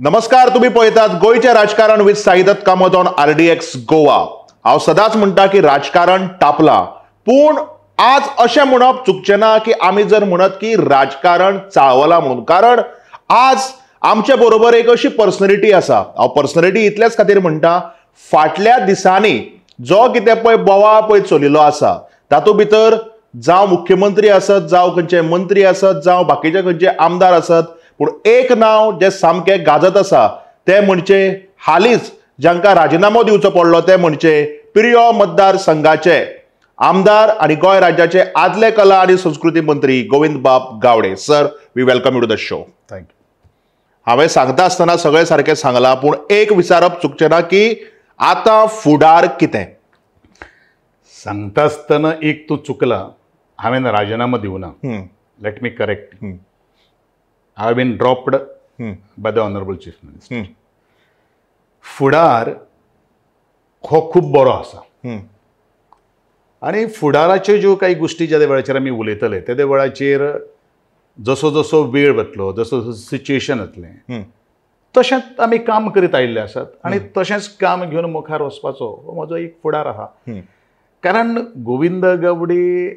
नमस्कार, तुम्ही पळयतात गोयचे राजकारण with Saidatta Kamat on RDX Goa. हांव सदांच म्हणटा की राजकारण तापलां, पण आज अशें म्हणप चुकचें ना की आमी जर म्हणत की राजकारण चाळवलां म्हणून, कारण आज आमचे बरोबर एक अशी पर्सनॅलिटी आसा। हांव पर्सनॅलिटी इतलेच खातीर म्हणटा, फाटल्या दिसांनी जो कितें पळय बोवाळ पळय चलिल्लो आसा तातूंत भितर जावं मुख्यमंत्री आसत, जावं खंयचे मंत्री आसत, जावं बाकीचे खंयचे आमदार आसत, पूण एक नाव जे सामकें गाजत आसा ते म्हणजे हालींच जांकां राजिनामो दिवचो पडलो ते म्हणजे पिर्यो मतदारसंघाचे आमदार आनी गोंय राज्याचे आदले कला आनी संस्कृती मंत्री Govind Bab Gaude. Sir, we welcome you to the show. Thank you. हांवें सांगता आसतना सगळें सारकें सांगलां, पूण एक विचारप चुकचें ना की आतां फुडार कितें? सांगता आसतना एक तूं चुकला, हांवें राजिनामो दिवना। Let me correct, I have been dropped by the Honorable Chief Minister. फुडार हो खूब बरो आसा आनी फुडाराच्यो ज्यो काही गोष्टी ज्या वेळाचेर आमी उलयतले त्या वेळाचेर जसो जसो वेळ वतलो, जसो जसो सिच्युएशन जातलें तशेंच आमी काम करीत आयिल्ले आसात आनी तशेंच काम घेवन मुखार वचपाचो हो म्हजो एक फुडार आहा। कारण गोविंद गावडे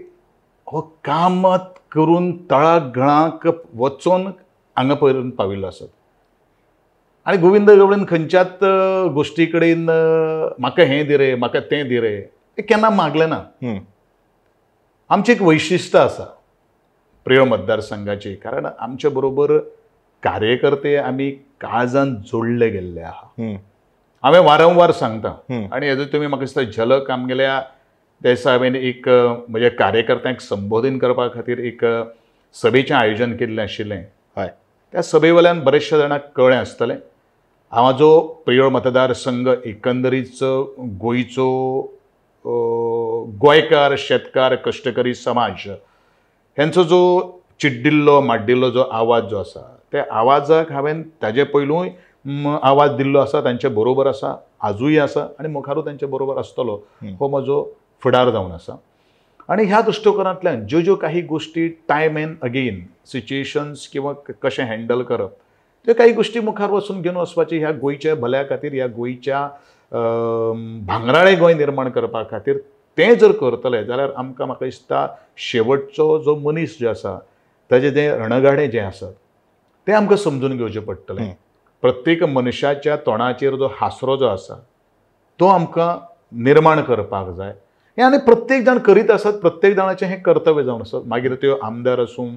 हो कामत करून तळागळाक वचून हांगा पर्यंत पाविल्लो आसत आनी गोविंद गावडेन खंयच्याच गोश्टी कडेन म्हाका हें दी रे, म्हाका तें दी रे, हें केन्ना मागलें ना। आमचें एक वैशिश्ट आसा प्रिय मतदारसंघाची, कारण आमचे बरोबर कार्यकर्ते आमी काळजान जोडले गेल्ले आहा। हांवें वारंवार सांगता आनी हेजो तुमी म्हाका दिसता झलक आमगेल्या दिसा हांवें एक म्हज्या कार्यकर्त्यांक संबोधन करपा खातीर एक सभेचें आयोजन केल्लें आशिल्लें। हय, त्या सभेवेल्यान बरेचशे जाणांक कळ्ळें आसतलें हाजो प्रिय मतदारसंघ एकंदरीत गोंयचो गोंयकार शेतकार कश्टकरी समाज हेंचो जो चिड्डिल्लो माड्डिल्लो जो आवाज जो आसा त्या आवाजाक हांवें ताजे पयलूय आवाज दिल्लो आसा, तांचे बरोबर आसा, आजूय आसा आनी मुखारूय तांचे बरोबर आसतलो। हो म्हजो फुडार जावन आसा आनी ह्या दृश्टिकोनांतल्यान ज्यो ज्यो काही गोष्टी टायम एंड अगेन सिच्युएशन्स किंवा कशें हँडल करप त्यो काही गोष्टी मुखार वचून घेवन वचपाची ह्या गोंयच्या भल्या खातीर, ह्या गोंयच्या भांगराळें गोंय निर्माण करपा खातीर तें जर करतले जाल्यार आमकां म्हाका दिसता शेवटचो जो मनीस जो आसा ताजें जें रणगाडें जें आसा तें आमकां समजून घेवचें पडटलें। प्रत्येक मनशाच्या तोंडाचेर जो हांसरो जो आसा तो आमकां निर्माण करपाक जाय। हें आनी प्रत्येक जाण करीत आसत, प्रत्येक जाणाचें हें कर्तव्य जावन आसत। मागीर त्यो आमदार आसूं,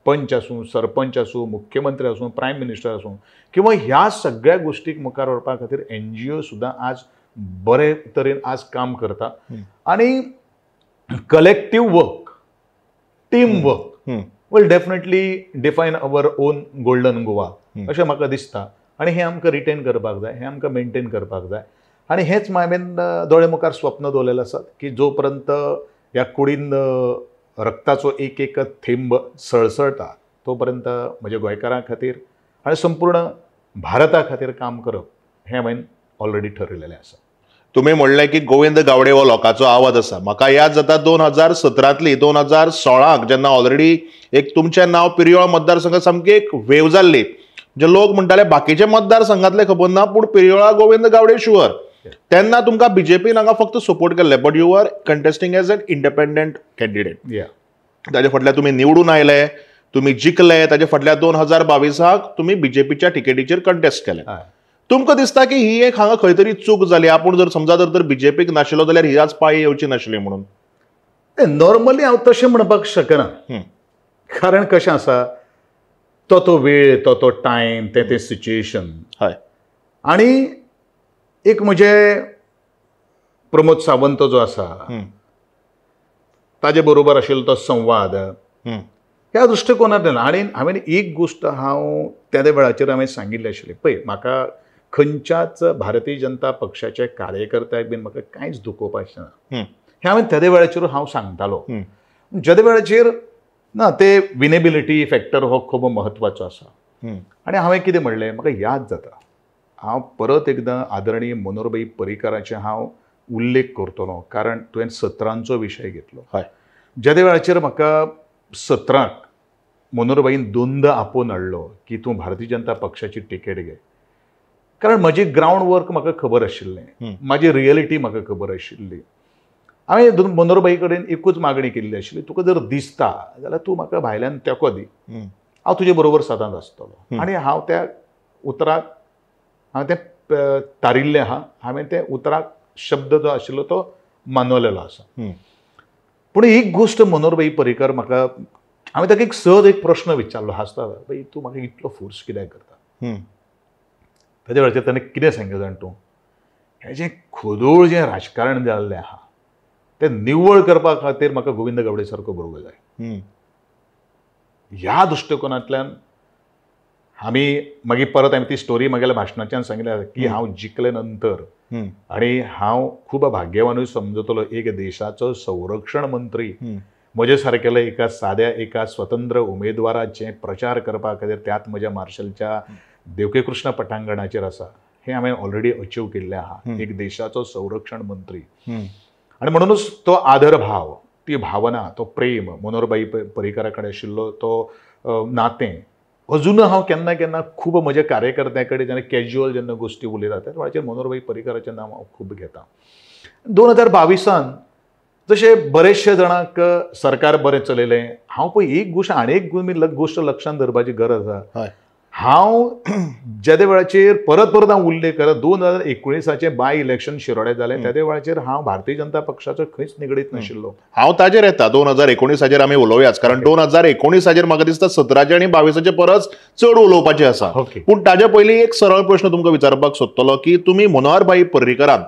पंच आसूं, सरपंच आसूं, मुख्यमंत्री आसूं, प्रायम मिनिस्टर आसूं किंवा ह्या सगळ्या गोष्टीक मुखार व्हरपा खातीर NGO सुद्दां आज बरे तरेन आज काम करता आनी collective work, team work will definitely define our own golden Goa अशें म्हाका दिसता आनी हें आमकां रिटेन करपाक जाय, हें आमकां मेंटेन करपाक जाय। आनी हेंच हांवें दोळे मुखार स्वप्न दवरलेलें आसात की जो पर्यंत ह्या कुडीन रक्ताचो एक एक थेंब सळसळटा तो पर्यंत म्हज्या गोंयकारां खातीर आनी संपूर्ण भारता खातीर काम करप हें हांवें ऑलरेडी ठरयलेलें आसा। तुम्ही म्हणलें की गोविंद गावडे हो लोकांचो आवाज आसा। म्हाका याद जाता 2017 2016 जेन्ना ऑलरेडी एक तुमचें नांव पिर्योळ मतदारसंघात सामकी एक वेव जाल्ली, जे लोक म्हणटाले बाकीचे मतदारसंघातले खबर ना पूण पिर्योळा गोविंद गावडे शुअर, तेन्ना तुमकां बीजेपीन हांगा फक्त सपोर्ट केल्ले, but you are contesting as an independent candidate. ताजे फाटल्यान तुमी निवडून आयले, तुमी जिखले, ताजे फाटल्यान 2022 तुमी बीजेपीच्या टिकेटीचेर कंटेस्ट केले। तुमकां दिसता की ही एक हांगा खंय तरी चूक जाली, आपूण जर समजा जर बीजेपीक नाशिल्लो जाल्यार ही आज पाळी येवची नाशिल्ली म्हणून? नॉर्मली हांव तशें म्हणपाक शकना, कारण कशें आसा तो वेळ, तो टायम, तें सिच्युएशन। हय, आनी एक म्हणजे प्रमोद सावंत जो आसा ताजे बरोबर आशिल्लो तो संवाद ह्या दृश्टिकोनांतल्यान आनी हांवें एक गोश्ट हांव त्या वेळाचेर हांवें सांगिल्ली आशिल्ली, पळय म्हाका खंयच्याच भारतीय जनता पक्षाच्या कार्यकर्त्याक बीन म्हाका कांयच दुखोवपाचें ना, हें हांवें त्या वेळाचेर हांव सांगतालो। ज्या वेळाचेर ना ते विनेबिलिटी फॅक्टर हो खूब म्हत्वाचो आसा आनी हांवें कितें म्हणलें, म्हाका याद जाता हांव परत एकदां आदरणीय मनोहरभाई पर्रीकाराचे हांव उल्लेख करतलो, कारण तुवें 17चो विशय घेतलो। हय, ज्या वेळाचेर म्हाका 17क मनोहरभाईन दोनदा आपोवन हाडलो की तूं भारतीय जनता पक्षाची टिकेट घे, कारण म्हजी ग्राउंड वर्क म्हाका खबर आशिल्लें, म्हाजी रियलिटी म्हाका खबर आशिल्ली. हांवें मनोहरबाई कडेन एकूच मागणी केल्ली आशिल्ली, तुका जर दिसता जाल्यार तूं म्हाका भायल्यान तेंको दी, हांव तुजे बरोबर सदांच आसतलो. आनी हांव त्या उतराक हांवें तें तारिल्लें आहा, हांवें त्या उतराक शब्द जो आशिल्लो तो मानवलेलो आसा. पूण एक गोश्ट मनोहरबाई पर्रीकर म्हाका, हांवें ताका एक सहज एक प्रश्न विचारलो, हांसता, भाई तूं म्हाका इतलो फोर्स कित्याक करता? ताच्या वेळाचेर ताणें कितें सांगलें जाण तूं, हें जें खोदूळ जें राजकारण जाल्लें आहा तें निवळ करपा खातीर म्हाका गोविंद गावडे सारको बरोबर जाय. ह्या दृश्टिकोनांतल्यान आमी मागीर परत हांवें ती स्टोरी मागेल्या भाशणाच्यान सांगल्या की हांव जिखले नंतर आनी हांव खूब भाग्यवानूय समजतलो एक देशाचो संरक्षण मंत्री म्हजे सारकेले एका साद्या एका स्वतंत्र उमेदवाराचे प्रचार करपा खातीर त्यात म्हज्या मार्शलच्या देवकी कृष्ण पटांगणाचेर आसा. हें हांवें ऑलरेडी अचीव केल्लें आहा, एक देशाचो संरक्षण मंत्री. आनी म्हणूनच तो आदर भाव, ती भावना, तो प्रेम मनोहरबाई पर्रीकरा कडेन आशिल्लो तो नातें अजून हांव केन्ना केन्ना खूब म्हज्या कार्यकर्त्यां कडेन जेन्ना कॅज्युअल जेन्ना गोश्टी उलयता त्या वेळाचेर मनोहरबाई पर्रीकराचें नांव हांव खूब घेता. 2022 जशे बरेचशे जाणांक सरकार बरें चलयलें, हांव पळय एक गोश्ट आनी एक गोश्ट लक्षांत धरपाची गरज आसा. हांव ज्या वेळाचेर परत परत हांव उल्लेख करत 2019 बाय इलेक्शन शिरोड्यात जालें त्या वेळाचेर हांव भारतीय जनता पक्षाचो खंयच निगडीत नाशिल्लो. हांव ताजेर येता 2019 आमी उलोवयाच, कारण 2019 म्हाका दिसता 17 आनी 22 परस चड उलोवपाचें आसा. पूण ताजे पयलीं एक सरळ प्रश्न तुमकां विचारपाक सोदतलो की तुमी मनोहरबाई पर्रीकरान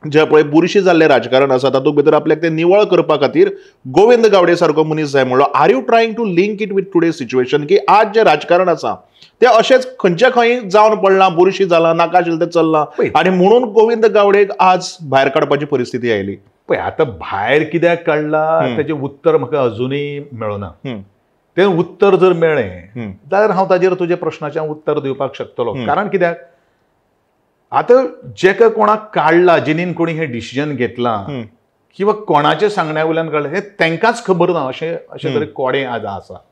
जे पळय बुरशी जाल्लें राजकारण आसा तातूंत भितर आपल्याक तें निवळ करपा खातीर गोविंद गावडे सारको मनीस जाय म्हणलो. Are you trying to link it with today situation की आज जे राजकारण आसा ते अशेंच खंयचे खंय जावन पडलां, बुरशी जालां, नाका आशिल्लें तें चल्लां आनी म्हणून गोविंद गावडेक आज भायर काडपाची परिस्थिती आयली? पळय आतां भायर कित्याक काडला तेजें उत्तर म्हाका अजुनूय मेळना. तें उत्तर जर मेळ्ळें जाल्यार हांव ताजेर तुज्या प्रश्नाचें उत्तर दिवपाक शकतलो. कारण कित्याक आतां जेका कोणाक काडला, जेणीन कोणी हें डिसिजन घेतलां किंवा कोणाच्या सांगण्या वयल्यान काडलें हें तांकांच खबर ना अशें तरी कोडे आज आसा.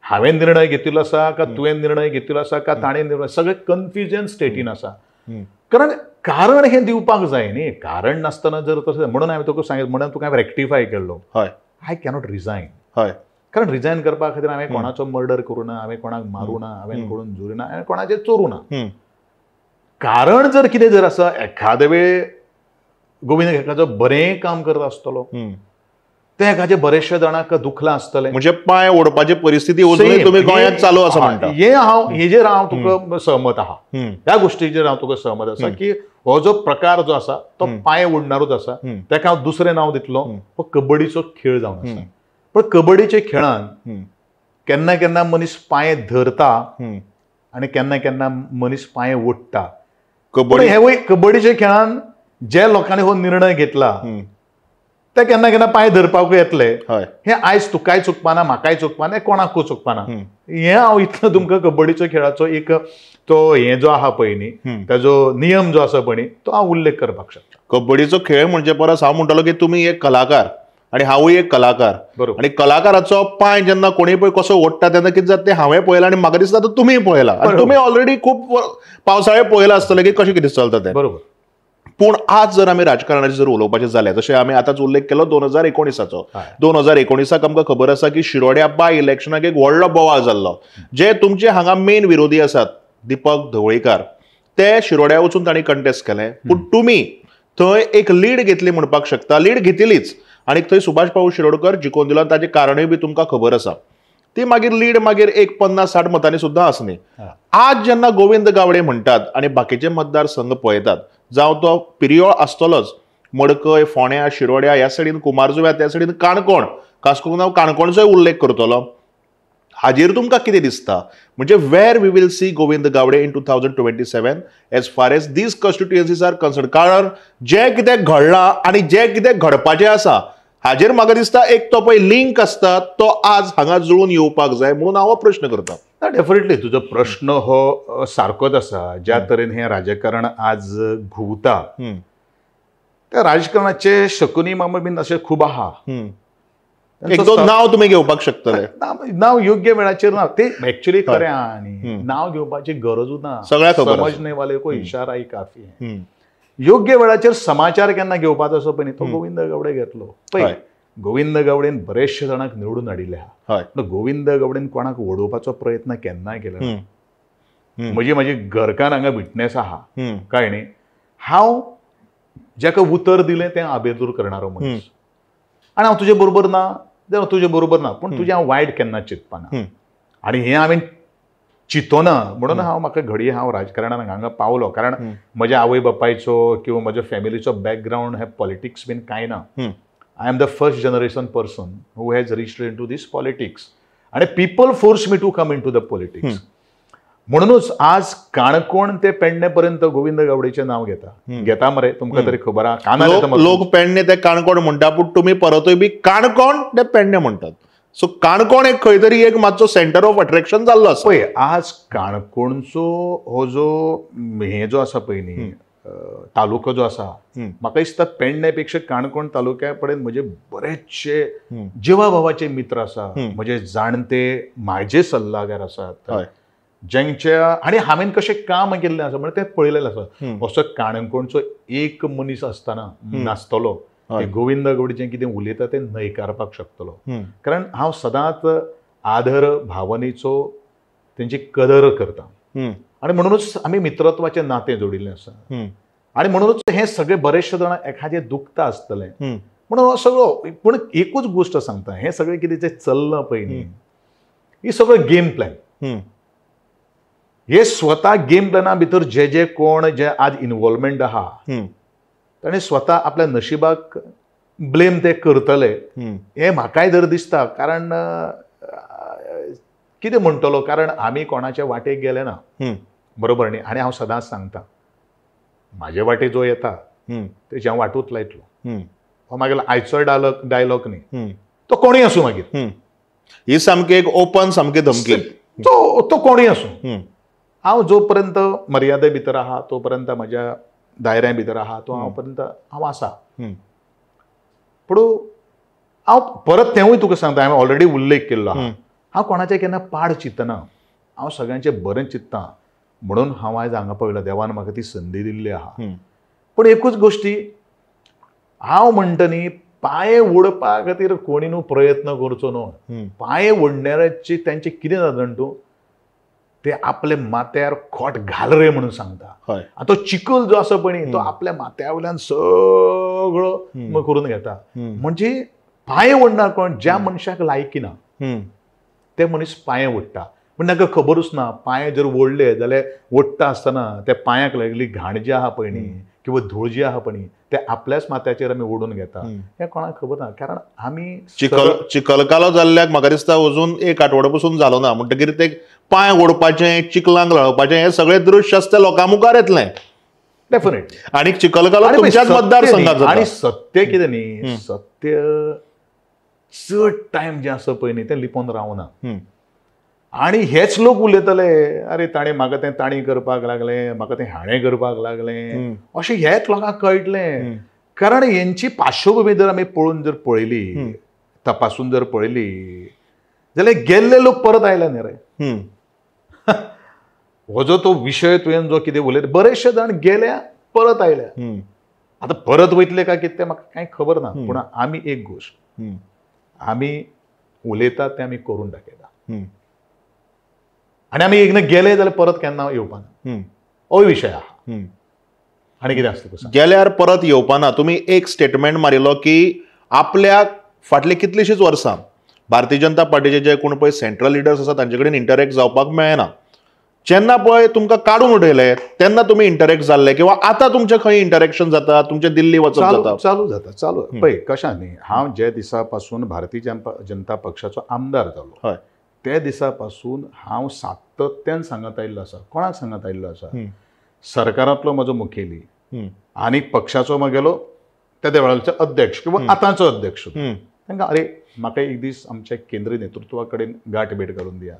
हांवें निर्णय घेतिल्लो आसा का तुवें निर्णय घेतिल्लो आसा का ताणें निर्णय, सगळें कन्फ्युजन स्टेटीन आसा. कारण हें दिवपाक जाय न्ही, कारण नासतना जर तशें म्हणून हांवें तुका सांगितलें, म्हणून तुका हांवें रेक्टिफाय केल्लो. I cannot resign. कारण रिजायन करपा खातीर हांवें कोणाचो मर्डर करूं ना, हांवें कोणाक मारूं ना, हांवें कोणून झुरी ना, हांवें कोणाचें चोरूं ना. कारण जर कितें जर आसा, एखादे वेळ गोविंद एखादो बरें काम करता आसतलो, ते एखादे बरेचशे जाणांक दुखलां आसतलें, म्हणजे पांय ओडपाची परिस्थिती अजूनय तुमी गोंयांत चालू आसा म्हणटा. हेजेर हांव तुका सहमत आहा. ह्या गोश्टीचेर हांव तुका सहमत आसा की हो जो प्रकार जो आसा तो पांय ओडणारूच आसा. ताका हांव दुसरें नांव दितलो, हो कबड्डीचो खेळ जावन आसा. पण कबड्डीच्या खेळान केन्ना केन्ना मनीस पांय धरता आनी केन्ना केन्ना मनीस पांय ओडटा. कबड्डीच्या खेळान जे लोकांनी हो निर्णय घेतला ते केन्ना केन्ना पांय धरपाकूय येतले. हे आयज तुकाय चुकपाना, म्हाकाय चुकपाना, कोणाकूय चुकपाना. हें हांव इतलो तुमकां कबड्डीच्या खेळाचो एक तो हें जो आहा पळय न्ही, ताजो नियम जो आसा पळय तो हांव उल्लेख करपाक शकता. कबड्डीचो खेळ म्हणजे परस हांव म्हणटलो की तुमी एक कलाकार आनी हांवूय एक कलाकार. आनी कलाकाराचो पांय जेन्ना कोणी पळय कसो ओडटा तेन्ना कितें जाता तें हांवें पळयलां आनी म्हाका दिसता तुमीय पळयलां. आनी तुमी ऑलरेडी खूब पावसाळे पळयलां आसतलें की कशें कितें चलता तें. बरोबर. पूण आज जर आमी राजकारणाचेर जर उलोवपाचें जालें, जशें आमी आतांच उल्लेख केलो 2019 2019 आमकां खबर आसा की शिरोड्या बाय इलेक्शनाक एक व्हडलो बोवाळ जाल्लो. जे तुमचे हांगा मेन विरोधी आसात दीपक ढवळीकर, ते शिरोड्या वचून तांणी कंटेस्ट केलें. पूण तुमी थंय एक लीड घेतली म्हणपाक शकता, लीड घेतिलीच आनी थंय सुभाष पाऊ शिरोडकर जिखून दिलो. ताचें कारणूय बी तुमकां खबर आसा. ती मागीर लीड मागीर एक 50-60 मतांनी सुद्दां आसली. आज जेन्ना गोविंद गावडे म्हणटात आनी बाकीचे मतदारसंघ पळयतात, जावं तो पिरियोळ आसतलोच, मडकय, फोंड्या, शिरोड्या ह्या सायडीन, कुमारजुव्या त्या सायडीन, काणकोण, खास करून हांव काणकोणचोय उल्लेख करतलो. हाजेर तुमकां कितें दिसता? म्हणजे where we will see Govind Gawade in 2027 as far as these constituencies are concern. कारण जें कितें घडलां आनी जें कितें घडपाचें आसा हाजेर म्हाका दिसता एक तो पळय लिंक आसता तो आज हांगा जुळून येवपाक जाय म्हणून हांव हो प्रश्न करता. डेफिनेटली तुजो प्रश्न हो सारकोच आसा. ज्या तरेन हें राजकारण आज घुंवता त्या राजकारणाचे शकुनी मामा बीन अशे खूब आहा. एक दोन नाव तुम्ही घेवपाक शकतले. नाव योग्य वेळाचेर ना ते ऍक्च्युअली खरें आनी नाव घेवपाची गरजूच ना. सगळ्या खबर समजणे वाले को इशारा ही काफी आहे. योग्य वेळाचेर समाचार केन्ना घेवपाचो असो पळय तो गोविंद गावडे घेतलो पळय. गोविंद गावडेन बरेचशे जाणांक निवडून हाडिल्ले आहा. गोविंद गावडेन कोणाक वडोवपाचो प्रयत्न केन्नाय केलो ना. म्हजी घरकान हांगा विटनेस आहा कळ्ळें न्ही. हांव जाका उतर दिलें तें आबेजूर करणारो मनीस आनी हांव तुजे बरोबर ना जाल्यार तुजे बरोबर ना पूण तुजें हांव वायट केन्ना चिंतपाना. आनी हें हांवें चिंतोना म्हणून म्हाका घडये हांव राजकारणांत हांगा पावलो. कारण म्हज्या आवय बापायचो किंवा म्हज्या फॅमिलीचो बॅकग्रावंड हे पॉलिटिक्स बीन कांय ना. I am the first generation person who has reached into this politics आणि people force me to come into the politics. म्हणूनच आज काणकोण ते पेडणे पर्यंत गोविंद गावडेचें नाव घेता मरे. तुमकां तरी खबर आहा. लोक पेडणे ते काणकोण म्हणटा पूण तुमी परतूय बी काणकोण ते पेडणे म्हणटात. सो काणकोण एक खंय तरी एक मातसो सेंटर ऑफ अट्रॅक्शन जाल्लो आसा. पळय आज काणकोणचो हो जो हे जो आसा पळय न्ही तालुको जो आसा म्हाका दिसता पेडण्यापेक्षा काणकोण तालुक्या कडेन म्हजे बरेचशे जिवा भावाचे मित्र आसा. म्हजे जाणते म्हाजे सल्लागार आसात जेंच्या आनी हांवें कशें काम केल्लें आसा म्हणजे तें पळयलेलें आसा. असो काणकोणचो एक मनीस आसतना नासतलो गोविंद गावडे कितें उलयता तें न्हयकारपाक शकतलो. कारण हांव सदांच आदर भावनेचो तेंची कदर करता आनी म्हणूनच आमी मित्रत्वाचें नातें जोडिल्लें आसा. आनी म्हणूनच हे सगळे बरेचशे जाण एखादें दुखता आसतलें म्हणून हो सगळो. पूण एकूच गोश्ट सांगता हे सगळें कितें जें चल्लां पळय न्ही ही सगळो गेम प्लॅन. हे स्वता गेम प्लॅना भितर जे कोण जे आज इन्वॉल्वमेंट आहा ताणें स्वता आपल्या नशिबाक ब्लेम ते करतले हे म्हाकाय जर दिसता. कारण कितें म्हणटलो कारण आमी कोणाच्या वाटेक गेले ना बरोबर न्ही. आनी हांव सदांच सांगता म्हाजे वाटे जो येता तेजे हांव वाटूच लायतलो. हो मागीर आयचो डायलॉग न्ही तो कोणूय आसूं मागीर ही सामकी एक ओपन सामकी धमकी. तो कोणूय आसूं हांव जो पर्यंत मर्यादे भितर आहा तो पर्यंत म्हज्या दायऱ्या भितर आहा तो हांव पर्यंत हांव आसा. पूण हांव परत तेंवूय तुका सांगता हांवें ऑलरेडी उल्लेख केल्लो आहा. हांव कोणाचें केन्ना पाड चिंतना. हांव सगळ्यांचें बरें चिंतता म्हणून हांव आयज हांगा पळयला देवान म्हाका ती संदी दिल्ली आहा. पूण एकूच गोश्टी हांव म्हणटा न्ही पांये ओडपा खातीर कोणी न्हू प्रयत्न करचो न्हू. पांये ओडणाऱ्याची तेंचें कितें जाता तूं ते आपल्या माथ्यार खोट घाल रे म्हणून सांगता. तो चिखल जो आसा पळय तो आपल्या माथ्या वयल्यान सगळो करून घेता. म्हणजे पांये ओडणार कोण ज्या मनशाक लायकी ना ते मनीस पांये ओडटा. पूण ताका खबरूच ना पांये जर ओडले जाल्यार ओडटा आसतना त्या पांयाक लागली घाण जी आहा पळय न्ही किंवा धूळ जी आहा पळय ते आपल्याच माथ्याचेर आमी ओडून घेता हें कोणाक खबर ना. कारण आमी चिखलकालो जाल्ल्याक म्हाका दिसता अजून एक आठवडो पसून जालो ना म्हणटकीर ते पांय ओडपाचें चिखलांक लावपाचें हें सगळें दृश्य आसता लोकां मुखार येतलें डेफिनेटली. आनी चिखलकालो तुमच्याच मतदारसंघात जाता. आनी सत्य कितें न्ही सत्य चड टायम जें आसा पळय न्ही तें लिपोवन रावना. आनी हेच लोक उलयतले अरे ताणें म्हाका तें ताणी करपाक लागलें म्हाका तें हाणें करपाक लागलें अशें हेच लोकांक कळटलें. कारण हेंची पार्श्वभूमी जर आमी पळोवन जर पळयली तपासून जर पळयली जाल्यार गेल्ले लोक परत आयले न्ही रे. हो जो तो विशय तुवें जो कितें उलयता बरेचशे जाण गेल्या परत आयल्या. आतां परत वयतले काय कितें तें म्हाका कांय खबर ना. पूण आमी एक गोश्ट आमी उलयतात तें आमी करून दाखयता आनी आमी एकदां गेले जाल्यार परत केन्ना येवपाना हो विशय आहा. आनी कितें आसता गेल्यार परत येवपाना. तुमी एक स्टेटमेंट मारिल्लो की आपल्याक फाटली कितलींशींच वर्सां भारतीय जनता पार्टीचे जे कोण पळय सेंट्रल लिडर्स आसा तांचे कडेन इंटरॅक्ट जावपाक मेळना. जेन्ना पळय तुमकां काडून उडयले तेन्ना तुमी इंटरॅक्ट जाल्ले किंवा आतां तुमचें खंय इंटरॅक्शन जाता तुमचें दिल्ली वचप जाता चालू जाता चालू. पळय कशें न्ही हांव जे दिसा पासून भारतीय जनता पक्षाचो आमदार जालो त्या दिसा पासून हांव सातत्यान सांगत आयिल्लो आसा. कोणाक सांगत आयिल्लो आसा सरकारांतलो म्हजो मुखेली आनी पक्षाचो म्हगेलो त्या वेळाचो अध्यक्ष किंवा आतांचो अध्यक्ष तांकां अरे म्हाका एक दीस आमच्या केंद्रीय नेतृत्वा कडेन गाठ भेट घालून दिया.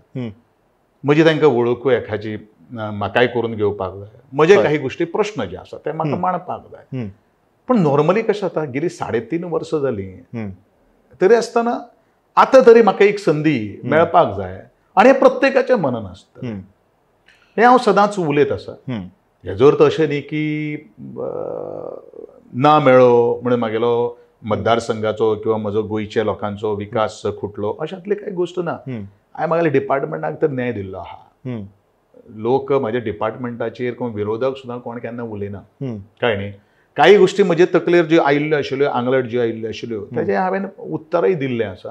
म्हजी तांकां वळखूं एखादी म्हाकाय करून घेवपाक जाय. म्हजे काही गोश्टी प्रश्न जे आसा ते म्हाका मांडपाक जाय. पूण नॉर्मली कशें जाता गेली 3.5 वर्सां जालीं तरी आसतना आतां तरी म्हाका एक संदी मेळपाक जाय आनी हें प्रत्येकाचें मनन आसता. हें हांव सदांच उलयत आसा. हेजो अर्थ अशें न्ही की ना मेळ्ळो म्हणून म्हागेलो मतदारसंघाचो किंवा म्हजो गोंयच्या लोकांचो विकास खुटलो अशांतली कांय गोश्ट ना. हांवें म्हागेल्या डिपार्टमेंटाक तर न्याय दिल्लो आहा. लोक म्हाज्या डिपार्टमेंटाचेर कोण विरोधक सुद्दां कोण केन्ना उलयना. कळ्ळें न्ही. काही गोश्टी म्हजे तकलेर ज्यो आयिल्ल्यो आशिल्ल्यो आंगलट ज्यो आयिल्ल्यो आशिल्ल्यो तेजें हांवें उत्तरय दिल्लें आसा.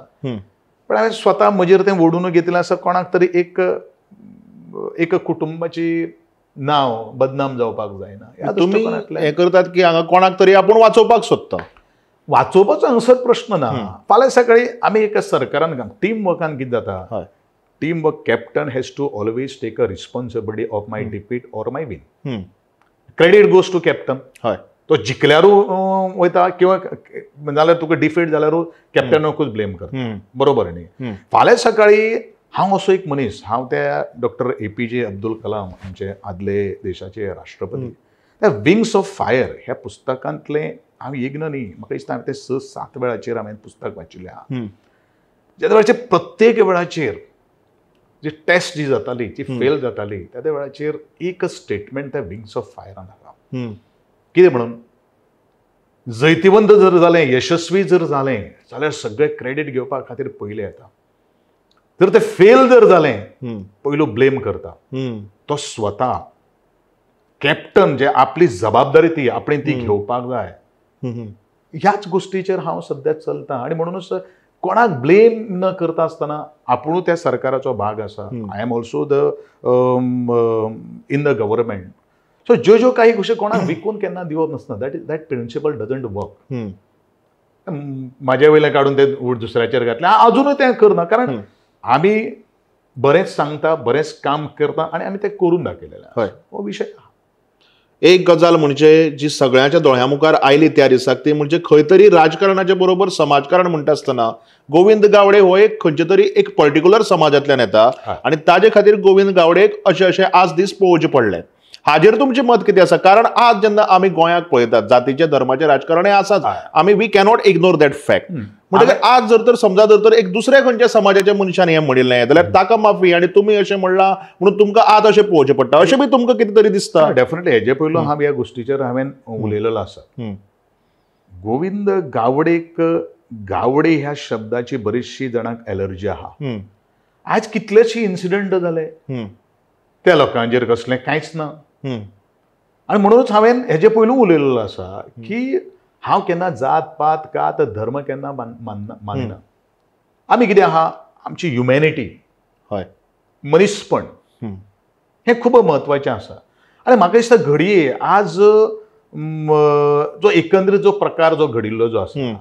पण हांवें स्वता म्हजेर तें ओडून घेतलें आसा. कोणाक तरी एक कुटुंबाची नांव बदनाम जावपाक जायना. तुमी हें करतात की हांगा कोणाक तरी आपूण वाचोवपाक सोदता. वाचोवपाचो हांगसर प्रश्न ना. फाल्यां सकाळीं आमी एका सरकारान टीम वर्कान कितें जाता, team work captain has to always take a responsibility of my defeat or my win. Credit goes to captain. तो जिखल्यारूय वयता किंवा नाल्यार तुका डिफीट जाल्यारूय कॅप्टनाकूच ब्लेम करता. बरोबर न्ही. फाल्यां सकाळीं हांव असो एक मनीस, हांव त्या डॉक्टर APJ अब्दुल कलाम आमचे आदले देशाचे राष्ट्रपती, त्या विंग्स ऑफ फायर ह्या पुस्तकांतलें हांव इग्न न्ही. म्हाका दिसता हांवें ते 6-7 वेळाचेर हांवें पुस्तक वाचिल्लें आहा. ज्या वेळाचेर प्रत्येक वेळाचेर जी टेस्ट जी जाताली ती फेल जाताली त्या वेळाचेर एकच स्टेटमेंट त्या विंग्स ऑफ फायरान आहा. कितें म्हणून, जैतिवंत जर जालें, यशस्वी जर जालें जाल्यार सगळें क्रेडीट घेवपा खातीर पयलें येता. जर ते फेल जर जालें पयलो ब्लेम करता तो स्वता. कॅप्टन जे आपली जबाबदारी ती आपण ती घेवपाक जाय. ह्याच गोश्टीचेर हांव सद्या चलतां. आनी म्हणूनच कोणाक ब्लेम न करता आसतना आपुणूय त्या सरकाराचो भाग आसा. I am also in the government. So ज्यो काही गोश्टी कोणाक विकून केन्ना दिवप नासता. That principle doesn't work. म्हाजे वयलें काडून ते दुसऱ्याचेर घातलें अजुनूय तें करना. कारण आमी बरेंच सांगता, बरेंच काम करता आनी आमी तें करून दाखयलेलें. हो विशय. एक गजाल म्हणजे जी सगळ्यांच्या दोळ्या मुखार आयली त्या दिसाक ती म्हणजे खंय तरी राजकारणाच्या बरोबर समाजकारण म्हणटा आसतना गोविंद गावडे हो एक खंयचे तरी एक पर्टिक्युलर समाजांतल्यान येता आनी ताजे खातीर गोविंद गावडेक अशे आज दीस पळोवचे पडले. हाजेर तुमचें मत कितें आसा? कारण आज जेन्ना आमी गोंयाक पळयतात जातीचे धर्माचे राजकारण आसाच. आमी we cannot ignore that fact. म्हणजे आज जर तर समजा जर एक दुसऱ्या खंयच्या समाजाच्या मनशान हें म्हणिल्लें जाल्यार ताका माफी आनी तुमी अशें म्हणलां म्हणून तुमकां आज अशें पळोवचें पडटा अशें बी तुमकां कितें तरी दिसता? डेफिनेटली. हेजे पयलो हांव ह्या गोश्टीचेर हांवें उलयलेलो आसा. गोविंद गावडेक गावडे ह्या शब्दाची बरीचशी जाणांक एलर्जी आहा. आज कितलेशे इन्सिडंट जाले त्या लोकांचेर कसलें कांयच ना. आनी म्हणूनच हांवें हेजे पयलू उलयलेलो आसा की हांव केन्ना जात पात कात धर्म केन्ना मानना. आमी कितें आहा, आमची ह्युमॅनिटी, मनीसपण हें खूब म्हत्वाचें आसा. आनी म्हाका दिसता घडये आज जो एकंदरीत जो प्रकार जो घडिल्लो जो आसा,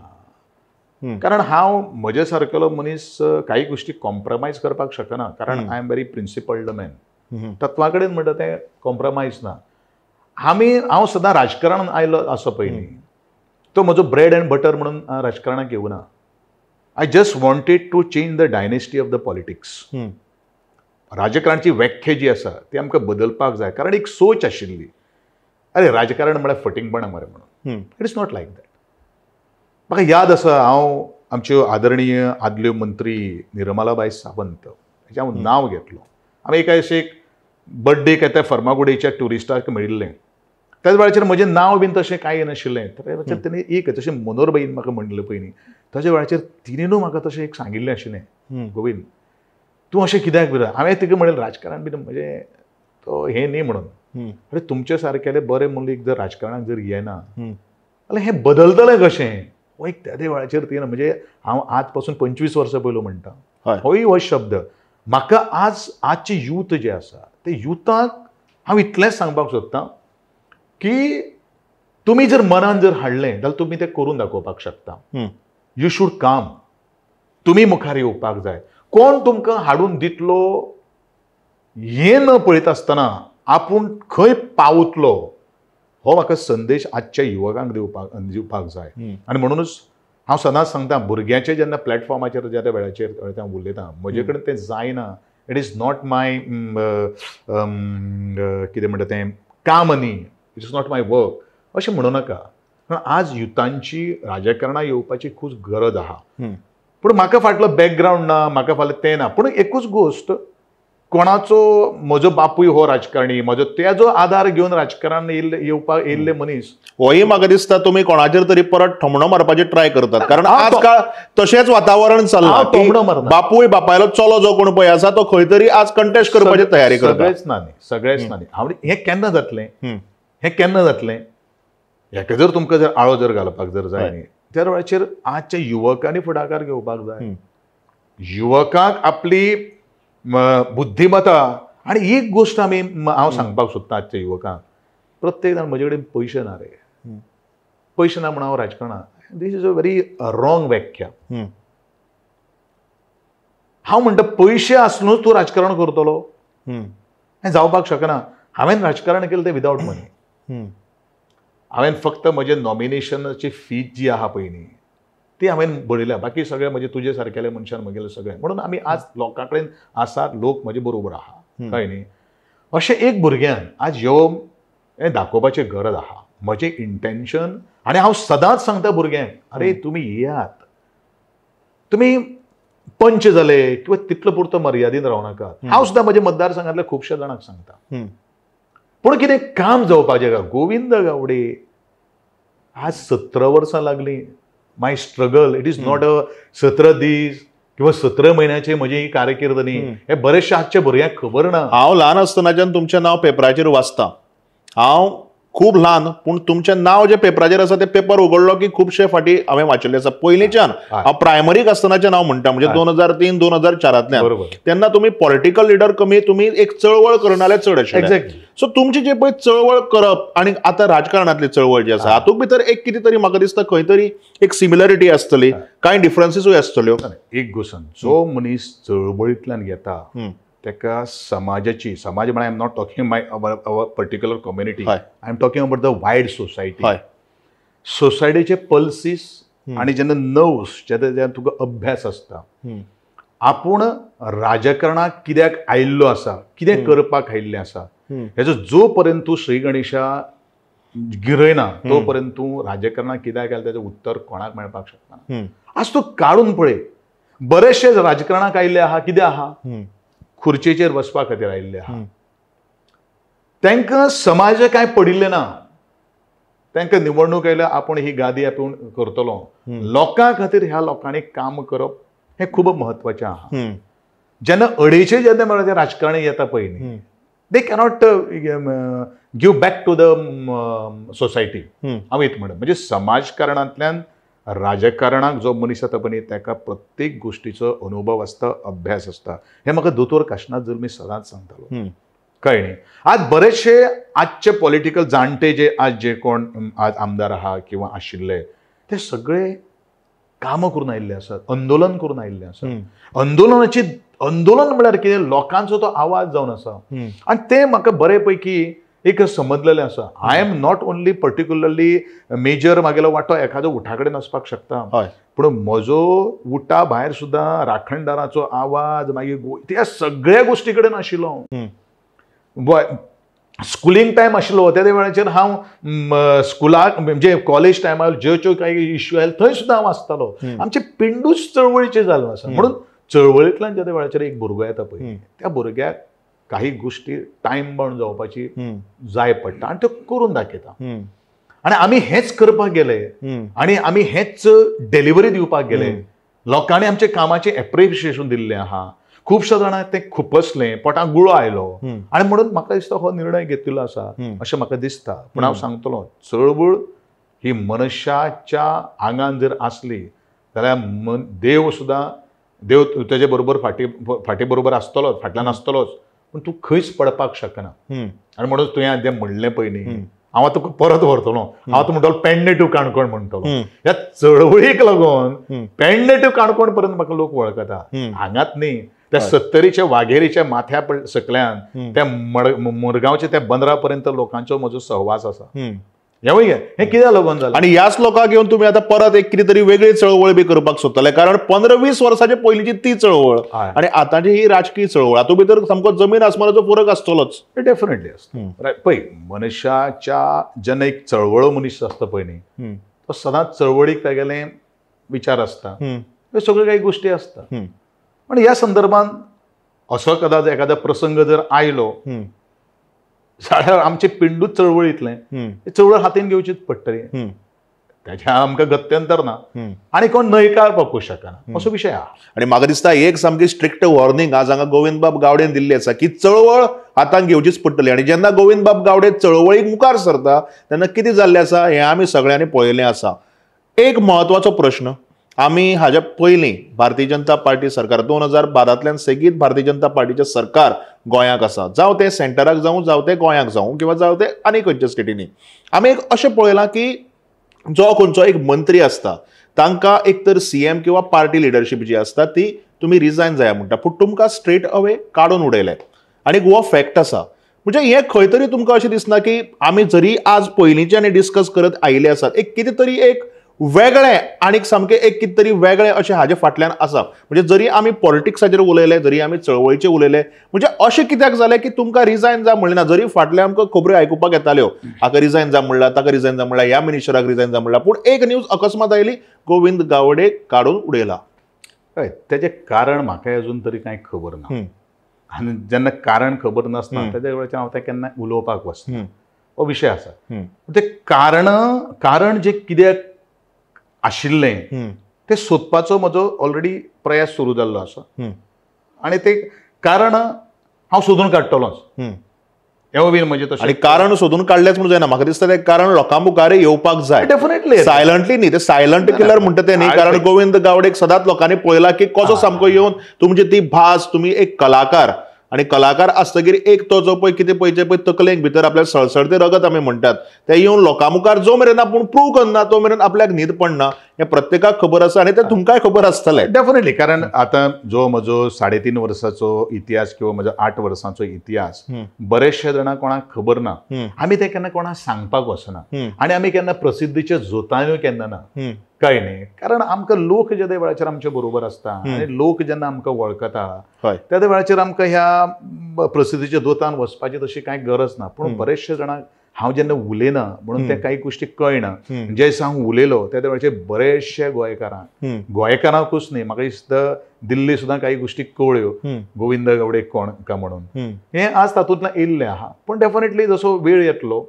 कारण हांव म्हजे सारकेलो मनीस काही गोश्टी कॉम्प्रमायज करपाक शकना. कारण आय एम व्हेरी प्रिन्सिपल्ड मॅन. तत्वा कडेन म्हणटा तें कॉम्प्रमायज ना. हांव सदां राजकारणांत आयलो आसा पयलीं तो म्हजो ब्रेड एंड बटर म्हणून राजकारणाक येवना. I just wanted to change the dynasty of the politics. राजकारणाची व्याख्या जी आसा ती आमकां बदलपाक जाय. कारण एक सोच आशिल्ली, अरे राजकारण म्हळ्यार फटिंगपणां मरे म्हणून. It is not like that. म्हाका याद आसा हांव आमच्यो आदरणीय आदल्यो मंत्री निर्मलाबाई सावंत हेचें हांव नांव घेतलो. आमी एका एक बर्थडेक त्या फर्मागुडयेच्या ट्युरिस्टाक मेळिल्लें. त्याच वेळाचेर म्हजें नांव बीन तशें कांय नाशिल्लें. तर तेणी एक तशें मनोहरबाईन म्हाका म्हणिल्लें पयलीं. ताचे वेळाचेर तिणेनूय म्हाका तशें एक सांगिल्लें आशिल्लें, गोविंद तूं अशें कित्याक भितर. हांवें तिका म्हणलें राजकारण बीन म्हणजे तो हें न्ही म्हणून. अरे तुमचे सारकेले बरे मुलीक जर राजकारणाक जर येना जाल्यार हें बदलतलें कशें. हो एक त्या वेळाचेर तिणें म्हणजे हांव आज पासून 25 वर्सां पयलू म्हणटा होय हो शब्द म्हाका आजचे यूथ जे आसा ते युथाक हांव इतलेंच सांगपाक सोदतां की तुमी जर मनान जर हाडलें जाल्यार तुमी तें करून दाखोवपाक शकता. यू शूड काम. तुमी मुखार येवपाक जाय. कोण तुमकां हाडून दितलो हें न पळयता आसतना आपूण खंय पावतलो हो म्हाका संदेश आजच्या युवकांक दिवपाक जाय. आनी म्हणूनच हांव सदांच सांगता भुरग्याचे जेन्ना प्लॅटफॉर्माचेर ज्या त्या वेळाचेर हांव उलयतां म्हजे कडेन तें जायना. इट इज नॉट माय कितें म्हणटा तें काम न्ही. It is not my work अशें म्हणू नाका. कारण आज युथांची राजकारणां येवपाची खूब गरज आहा. पूण म्हाका फाटलो बॅकग्रावंड ना, म्हाका फाल्यां तें ना. पूण एकूच गोश्ट, कोणाचो म्हजो बापूय हो राजकारणी, म्हजो तेजो आधार घेवन राजकारण येवपाक येयल्ले मनीस, होय म्हाका दिसता तुमी कोणाचेर तरी परत ठमणो मारपाचे ट्राय करतात. कारण आजकाल तशेंच वातावरण चल्लां की बापूय बापायलो चलो जो कोण पळय आसा तो खंय तरी आज कंटेस्ट करपाची तयारी करता. सगळेच ना न्ही. हें केन्ना जातलें, हें केन्ना जातलें? हेका जर तुमकां जर आळो जर घालपाक जर जाय न्ही, त्या वेळाचेर आजच्या युवकांनी फुडाकार घेवपाक जाय. युवकांक आपली बुद्धिमत्ता, आनी एक गोश्ट हांव सांगपाक सोदतां आजच्या युवकांक, प्रत्येक जाण म्हजे कडेन पयशे ना रे, पयशे ना म्हणून हांव राजकारणांत, this is a very wrong व्याख्या. हांव म्हणटा पयशे आसुनूच तूं राजकारण करतलो, हें जावपाक शकना. हांवें राजकारण केलें तें विदावट मनी. हांवें फक्त म्हजे नॉमिनेशनाची फीज जी आहा पळय न्ही, ती हांवें भरयल्या. बाकी सगळें म्हणजे तुजे सारकेले मनशान म्हगेलें सगळें. म्हणून आमी आज लोकां कडेन आसात, लोक म्हजे बरोबर आहा, कळ्ळें न्ही. अशें एक भुरग्यान आज येवन हें दाखोवपाची गरज आहा, म्हजें इंटेन्शन. आनी हांव सदांच सांगता भुरग्यांक, अरे तुमी येयात, तुमी पंच जाले किंवा तितलो पुरतो मर्यादीन रावं नाकात. हांव सुद्दां म्हज्या मतदारसंघांतल्या खुबश्या जाणांक सांगता, पूण कितें काम जावपाचें का. गोविंद गावडे आज 17 वर्सां लागलीं. My struggle, it is not a 17 दीस किंवा 17 म्हयन्याची म्हजी ही कारकीर्द न्ही. हे बरेचशे आजच्या भुरग्यांक खबर ना. हांव ल्हान आसतनाच्यान तुमचें नांव पेपराचेर वाचता. हांव खूब ल्हान, पूण तुमचें नांव जे पेपराचेर आसा ते पेपर उगडलो की खुबशे फाटी हांवें वाचिल्लें आसा. पयलींच्यान हांव प्रायमरीक आसतनाचें नांव म्हणटा, म्हणजे 2003-2004 तेन्ना तुमी पॉलिटिकल लिडर कमी, तुमी एक चळवळ करणारे चड आशिल्ले. सो तुमची जे पळय चळवळ करप आनी आतां राजकारणांतली चळवळ जी आसा, हातूंत भितर एक कितें तरी म्हाका दिसता खंय तरी एक सिमिलरिटी आसतली, कांय डिफरन्सीसूय आसतल्यो. एक गोश्ट, जो मनीस चळवळींतल्यान येता तेका समाजाची, समाज म्हळ्यार I am not talking my our particular community, I am talking about the wide society. सोसायटीचे पल्सीस आनी जेन्ना नर्व्स, जेन्ना तुका अभ्यास आसता, आपूण राजकारणाक कित्याक आयिल्लो आसा, कितें करपाक आयिल्लें आसा, हेजो जो पर्यंत तूं श्री गणेशा गिरयना तो पर्यंत तूं राजकारणाक कित्याक आयला तेजें उत्तर कोणाक मेळपाक शकना. आज तूं काडून पळय, बरेचशे राजकारणाक आयिल्ले आहा, कितें आहा, खुर्चेचेर बसपा खातीर आयिल्ले आहा. तांकां समाज कांय पडिल्लें ना. तांकां निवडणूक आयल्या आपूण ही गादी आपूण करतलो. लोकां खातीर ह्या लोकांनी काम करप हें खूब म्हत्वाचें आहा. जेन्ना अडेचे जेन्ना म्हळ्यार राजकारणी येता पळय न्ही, they cannot give back to the society. हांव एक म्हणटा म्हणजे समाजकारणांतल्यान राजकारणाक जो मनीस येता पळय ताका प्रत्येक गोश्टीचो अनुभव आसता, अभ्यास आसता. हें म्हाका दोतोर काशिनाथ जल्मी सदांच सांगतालो, कळ्ळें न्ही. आज बरेचशे आजचे पॉलिटिकल जाणटे जे आज जे कोण आज आमदार आहा किंवा आशिल्ले, ते सगळे कामां करून आयिल्ले आसात, आंदोलन करून आयिल्ले आसात. आंदोलन म्हळ्यार कितें, लोकांचो तो आवाज जावन आसा. आनी तें म्हाका बरे पैकी एक समजलेलें आसा. I am not only particularly major, म्हागेलो वांटो एखादो उठा कडेन आसपाक शकता, पूण म्हजो उठा भायर सुद्दां राखणदाराचो आवाज, मागीर त्या सगळ्या गोश्टी कडेन आशिल्लो. स्कुलींग टायम आशिल्लो त्या वेळाचेर हांव स्कुलाक म्हणजे कॉलेज टायमार ज्यो काही इश्यू आयले थंय सुद्दां हांव आसतालो. आमचे पिंडूच चळवळीचे जाल्लो आसा. म्हणून चळवळींतल्यान ज्या वेळाचेर एक भुरगो येता पळय, त्या भुरग्याक काही गोश्टी टायम बाउंड जावपाची जाय पडटा आनी त्यो करून दाखयता. आनी आमी हेच करपाक गेले आनी आमी हेच डिलिव्हरी दिवपाक गेले. लोकांनी आमच्या कामाचें एप्रिशिएशन दिल्लें आहा. खुबश्या जाणांक तें खुपसलें, पोटांत गुळो आयलो आनी म्हणून म्हाका दिसता हो निर्णय घेतिल्लो आसा अशें म्हाका दिसता. पूण हांव सांगतलो, चळवळ ही मनशाच्या आंगान जर आसली जाल्यार देव सुद्दां, देव तेजे बरोबर फाटी बरोबर आसतलोच, फाटल्यान आसतलोच, पूण तूं खंयच पडपाक शकना. आनी म्हणून तुवें आतां म्हणलें पळय न्ही, हांव तुका परत व्हरतलो. हांव तूं म्हणटलो पेडणेटिव्ह काणकोण म्हणटलो. ह्या चळवळीक लागून पेडणेटिव्ह काणकोण पर्यंत म्हाका लोक वळखता. हांगाच न्ही, त्या 70च्या वाघेरीच्या माथ्या सकल्यान त्या मुरगांवच्या त्या बंदरा पर्यंत लोकांचो म्हजो सहवास आसा. हें कित्याक लागून जालें? आनी ह्याच लोकांक घेवन तुमी आतां परत एक कितें तरी वेगळी चळवळ बी करपाक सोदतले, कारण 15-20 वर्सांचे पयलींची ती चळवळ आनी आतांची ही राजकीय चळवळ, हातूंत भितर सामको जमीन आसमानाचो फरक आसतलोच. डेफिनेटली आसता. पळय, मनशाच्या जेन्ना एक चळवळ मनीस आसता पळय न्ही, तो सदांच चळवळीक तेगेलें विचार आसता. हे सगळ्यो काही गोष्टी असतात. पण ह्या संदर्भात असो कदाच एखादा प्रसंग जर आयलो जाल्यार आमचे पिंडूच चळवळीतले चळवळ हातीन घेवचीच पडटली. त्याच्या आमकां गत्यंतर ना आनी कोण न्हयकार पळोवंक शकना असो विशय आहा. आणि म्हाका दिसता एक सामकी स्ट्रिक्ट वॉर्निंग आज हांगा गोविंद बाब गावडेन दिल्ली आसा की चळवळ हातान घेवचीच पडटली. आणि जेन्ना गोविंद बाब गावडे चळवळीक मुखार सरता तेन्ना कितें जाल्लें आसा हें आमी सगळ्यांनी पळयलें आसा. एक म्हत्वाचो प्रश्न आमी हाज्या पयलीं भारतीय जनता पार्टी सरकार 2012तल्यान सेगीत भारतीय जनता पार्टीचें सरकार गोंयांत आसा, जावं ते सेंटराक जावं ते गोंयांत जावं किंवा जावं ते आनी खंयच्या स्टेटींनी. आमी एक अशें पळयलां की जो खंयचो एक मंत्री आसता तांकां एक तर सीएम किंवा पार्टी लिडरशीप जी आसता ती तुमी रिजायन जाया म्हणटा, पूण तुमकां स्ट्रेट अवे काडून उडयले. आनी हो फॅक्ट आसा. म्हणजे हें खंय तरी तुमकां अशें दिसना की आमी जरी आज पयलींच्यान डिस्कस करत आयिल्ले आसात एक कितें तरी एक वेगळें आनीक सामकें एक कितें तरी वेगळें अशें हाजे फाटल्यान आसा. म्हणजे जरी आमी पॉलिटिक्साचेर उलयले, जरी आमी चळवळीचेर उलयले, म्हणजे अशें कित्याक जालें की तुमकां रिजायन जा म्हणलें ना. जरी फाटल्यान आमकां खबरो आयकुपाक येताल्यो हाका रिजायन जा म्हणला, ताका रिजायन जा म्हणला, ह्या मिनिस्टराक रिजायन जा म्हणला, पूण एक न्यूज अकस्मात आयली गोविंद गावडे काडून उडयला. हय, तेजें कारण म्हाका अजून तरी कांय खबर ना. आनी जेन्ना कारण खबर नासता तेज्या वेळाचेर हांव तें केन्ना उलोवपाक वचना. हो विशय आसा. ते कारण जे कित्याक आशिल्लें तें सोदपाचो म्हजो ऑलरेडी प्रयास सुरू जाल्लो आसा. आनी ते कारण हांव सोदून काडटलोच. हें बीन म्हणजे तशें. आनी कारण सोदून काडलेंच म्हणून जायना. म्हाका दिसता तें कारण लोकां मुखार येवपाक जाय. डेफिनेटली सायलंटली न्ही, ते सायलंट किलर म्हणटा ते न्ही. कारण गोविंद गावडेक सदांच लोकांनी पळयला की कसो सामको येवन तुमची ती भास, तुमी एक कलाकार आणि कलाकार आसतकीर एक तो जो पळय कितें पळय पळय तकलेक भितर आपल्या सळसळते रगत आमी म्हणटात ते येवन लोकां मुखार जो मेरेन आपूण प्रूव करना तो मेरेन आपल्याक न्हीद पडना हें प्रत्येकाक खबर आसा. आनी तें तुमकांय खबर आसतलें डेफिनेटली. कारण आतां जो म्हजो 3.5 वर्साचो इतिहास किंवा म्हजो 8 वर्सांचो इतिहास बरेचशे जाणांक कोणाक खबर ना. आमी ते केन्ना कोणाक सांगपाक वचना आनी आमी केन्ना प्रसिद्धीचे जोतायूय केन्ना ना. कळ्ळें न्ही. कारण आमकां लोक जे वेळाचेर आमचे बरोबर आसता आनी लोक जेन्ना आमकां वळखता त्या वेळाचेर आमकां ह्या प्रसिद्धीच्या दोतान वचपाची तशी कांय गरज ना. पूण बरेचशे जाणांक हांव जेन्ना उलयना म्हणून ते काही गोश्टी कळना. जे दिसा हांव उलयलो त्या वेळाचेर बरेचशे गोंयकारांकूच न्ही म्हाका दिसता दिल्ली सुद्दां काही गोश्टी कळ्यो गोविंद गावडे कोण काय म्हणून. हें आज तातूंतल्यान येयल्लें आहा. पूण डेफिनेटली जसो वेळ येतलो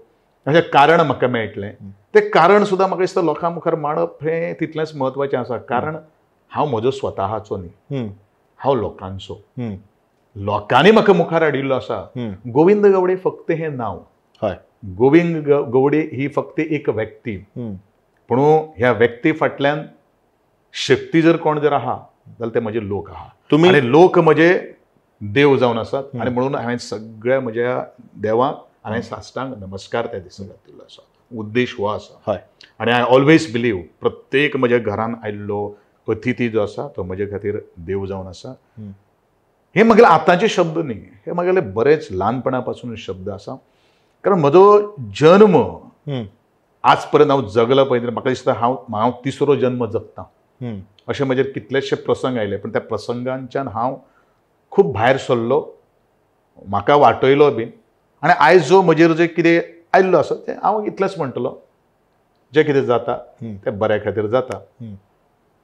अशें कारण म्हाका मेळटलें तें कारण सुद्दां म्हाका दिसता लोकां मुखार मांडप हें तितलेंच म्हत्वाचें आसा. कारण हांव म्हजो स्वताहाचो न्ही, हांव लोकांचो. लोकांनी म्हाका मुखार हाडिल्लो आसा. गोविंद गावडे फक्त हें नांव. गोविंद गावडे ही फक्त एक व्यक्ती. पूण ह्या व्यक्ती फाटल्यान शक्ती जर कोण जर आहा जाल्यार ते म्हजे लोक आहा. आनी लोक म्हजे देव जावन आसात. आनी म्हणून हांवें सगळ्या म्हज्या देवाक हांवें साश्टांग नमस्कार त्या दिसा घातिल्लो आसा. उद्देश हो आसा. आनी आय ऑलवेज बिलीव प्रत्येक म्हज्या घरान आयिल्लो अतिथी जो आसा तो म्हजे खातीर देव जावन आसा. हे म्हागेले आतांचे शब्द न्ही, हे म्हागेले बरेच ल्हानपणा पासून शब्द आसा. कारण म्हजो जन्म आज पर्यंत हांव जगलो पळय म्हाका दिसता हांव 3रो जन्म जगतां. अशे म्हजे कितलेशे प्रसंग आयले पूण त्या प्रसंगांच्यान हांव खूब भायर सरलो, म्हाका वाटयलो बीन. आनी आयज जो म्हजेर जे कितें आयिल्लो आसा तें हांव इतलेंच म्हणटलो जें कितें जाता तें बऱ्या खातीर जाता.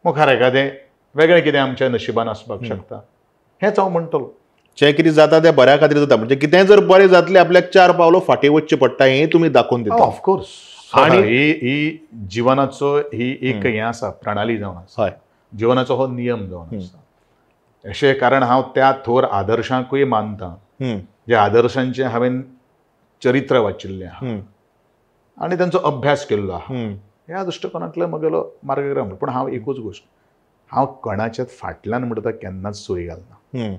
मुखार एखादें वेगळें कितें आमच्या नशिबान आसपाक शकता हेंच हांव म्हणटलो. जें कितें जाता तें बऱ्या खातीर जाता. म्हणजे कितेंय जर बरें जातलें आपल्याक 4 पावलो फाटीं वचचें पडटा हें तुमी दाखोवन दिता. ऑफकोर्स. आनी ही जिवनाचो ही एक हें आसा प्रणाली जावन आसा. जिवनाचो हो नियम जावन आसा. अशें कारण हांव त्या थोर आदर्शांकूय मानतां ज्या आदर्शांचें हांवें चरित्र वाचिल्लें आहा आनी तांचो अभ्यास केल्लो आहा. ह्या दृश्टिकोनांतल्यान म्हगेलो मार्गक्रम. पूण हांव एकूच गोश्ट हांव कोणाच्याच फाटल्यान म्हणटा केन्नाच सुरी घालना.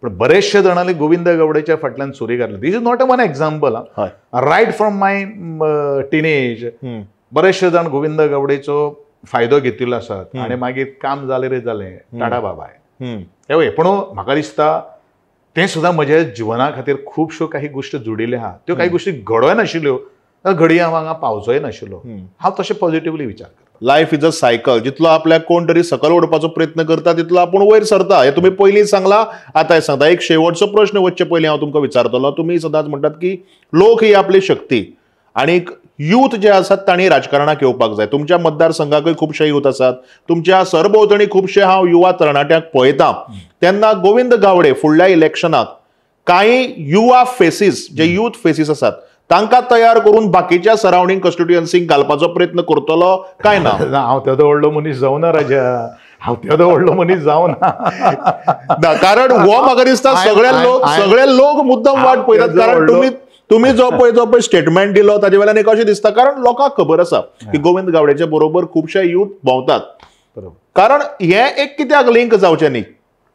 पण बरेचशे जाणांनी गोविंद गावडेच्या फाटल्यान सुरी घातली. This is not one example. Right from my teenage बरेचशे जाण गोविंद गावडेचो फायदो घेतिल्लो आसात आनी मागीर काम जालें रे जालें टाटा बाबाय. हे पूण म्हाका दिसता तें सुद्दां म्हज्या जिवना खातीर खुबश्यो काही गोश्टी जोडिल्ल्यो आहा. त्यो काही गोश्टी घडोय नाशिल्ल्यो घडी हांव हांगा पावचोय नाशिल्लो. हांव तशें पॉझिटिव्हली विचार करता. Life is a cycle. जितलो आपल्याक कोण तरी सकल ओडपाचो प्रयत्न करता तितलो आपूण वयर सरता. हे तुमी पयलींच सांगला आतांय सांगता. एक शेवटचो प्रश्न वचचे पयलीं हांव तुमकां विचारतलो. तुमी सदांच म्हणटात की लोक ही आपली शक्ती आणि यूथ जे असतात तांणी राजकारणाक येवपाक जाय. तुमच्या मतदारसंघाकय खुबशे यूथ असतात, तुमच्या सरभोंवतणी खुबशे हांव युवा तरणाट्यांक पळयतां. तेन्ना गोविंद गावडे फुडल्या इलेक्शनाक कांय युवा फेसीस जे यूथ फेसीस असतात तांकां तयार करून बाकीच्या सरावंडींग कॉन्स्टिट्युएन्सीक घालपाचो प्रयत्न करतलो काय ना? हांव तेदो व्हडलो मनीस जावना राजा, हांव तेदो व्हडलो मनीस जावना. कारण हो म्हाका दिसता सगळे लोक मुद्दम वाट पळयतात. कारण तुम्ही जो पळय स्टेटमेंट दिलो ताजे वेल्यान एक अशें दिसता कारण लोकांक खबर आसा की गोविंद गावडेच्या बरोबर खुबशे यूथ भोंवतात. कारण हे एक कित्याक लिंक जावचें न्ही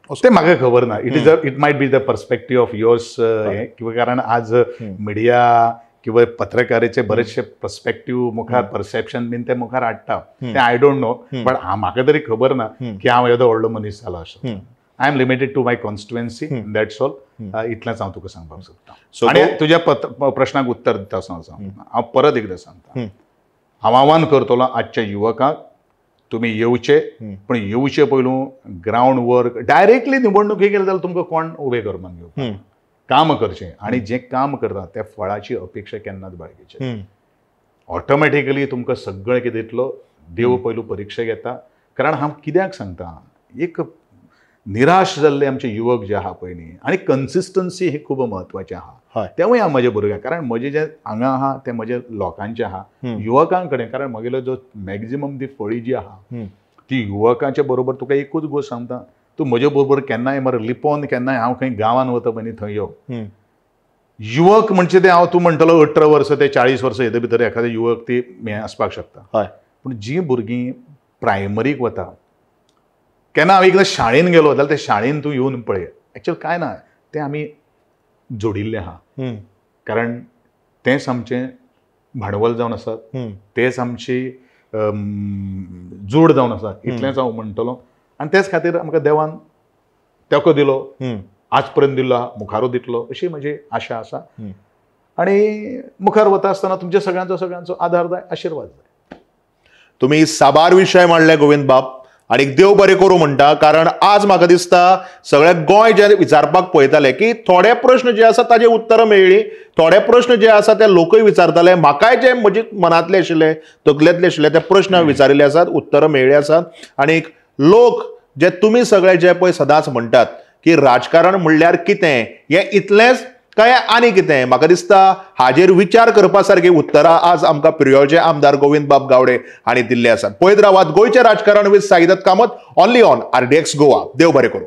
ते म्हाका खबर ना. It might be the perspective of yours. किंवा कारण आज मिडिया किंवा पत्रकाराचे बरेचशे पर्स्पेक्टिव्ह मुखार परसेप्शन बीन ते मुखार हाडटा ते आय डोंट नो. पण म्हाका तरी खबर ना की हांव येदो व्हडलो मनीस जालो असो. I am limited to my constituency, that's all. इतलेंच हांव तुका सांगपाक सोदतां. आनी तुज्या प्रश्नाक उत्तर दिता आसतना हांव परत एकदां सांगता, हांव आव्हान करतलो आजच्या युवकांक, तुम्ही येवचे, पण येवचे पयलू ग्राउंड वर्क डायरेक्टली निवडणुकी गेले जाल्यार तुमकां कोण उबे करपाक घेवपाक. काम करचें आनी जें काम करता त्या फळाची अपेक्षा केन्नाच बाळगीची. ऑटोमॅटिकली तुमकां सगळें कितें दितलो देव पयलू परीक्षा घेता. कारण हांव कित्याक सांगता, एक निराश जाल्ले आमचे युवक जे आहा पळय न्ही, आनी कन्सिस्टन्सी हे खूब म्हत्वाचें आहा. तेवूय हांव म्हज्या भुरग्यांक, कारण म्हजें जें हांगा आहा तें म्हज्या लोकांचें आहा, युवकां कडेन. कारण म्हगेलो जो मॅक्झिमम ती फळी जी आहा ती युवकांच्या बरोबर. तुका एकूच गोश्ट सांगता, तूं म्हजे बरोबर केन्नाय मरे लिपोवन केन्नाय हांव खंय गांवांत वता पळय न्ही थंय यो, युवक म्हणजे ते हांव तूं म्हणटलो 18 वर्स ते 40 वर्स हेजे भितर एखादे युवक ती हें आसपाक शकता. पूण जीं भुरगीं प्रायमरीक वता, केन्ना हांव एकदां शाळेन गेलो जाल्यार त्या शाळेन तूं येवन पळय, एक्चुअली काय ना तें आमी जोडिल्लें आहा. कारण तेंच आमचें भांडवल जावन आसात, तेच आमची जोड जावन आसा. इतलेंच हांव म्हणटलो. आनी तेच खातीर आमकां देवान तेंको दिलो, आज पर्यंत दिल्लो आहा, मुखारू दितलो अशी म्हजी आशा आसा. आनी मुखार वता आसतना तुमच्या सगळ्यांचो आदार जाय, आशिर्वाद जाय. तुम्ही साबार विशय मांडले गोविंद बाब, आणि देव बरें करूं म्हणटा. कारण आज म्हाका दिसता सगळे गोंय जे विचारपाक पळयताले की थोडे प्रश्न जे आसा ताजे उत्तरां मेळ्ळी, थोडे प्रश्न जे आसा ते लोकूय विचारताले. म्हाकाय जे म्हजे मनांतले आशिल्ले, तकलेंतले आशिल्ले ते प्रश्न विचारिल्ले आसात, उत्तरां मेळ्ळी आसात. आनी लोक जे तुमी सगळे जे पळय सदांच म्हणटात की राजकारण म्हणल्यार कितें, हें इतलेंच काय आनी कितें, म्हाका दिसता हाजेर विचार करपा सारकी उत्तरां आज आमकां पिर्योळचे आमदार गोविंद बाब गावडे हांणी दिल्ली आसात. पळयत रावात गोंयचें राजकारण with Saidatta Kamat, only on RDX Goa. देव बरें करूं.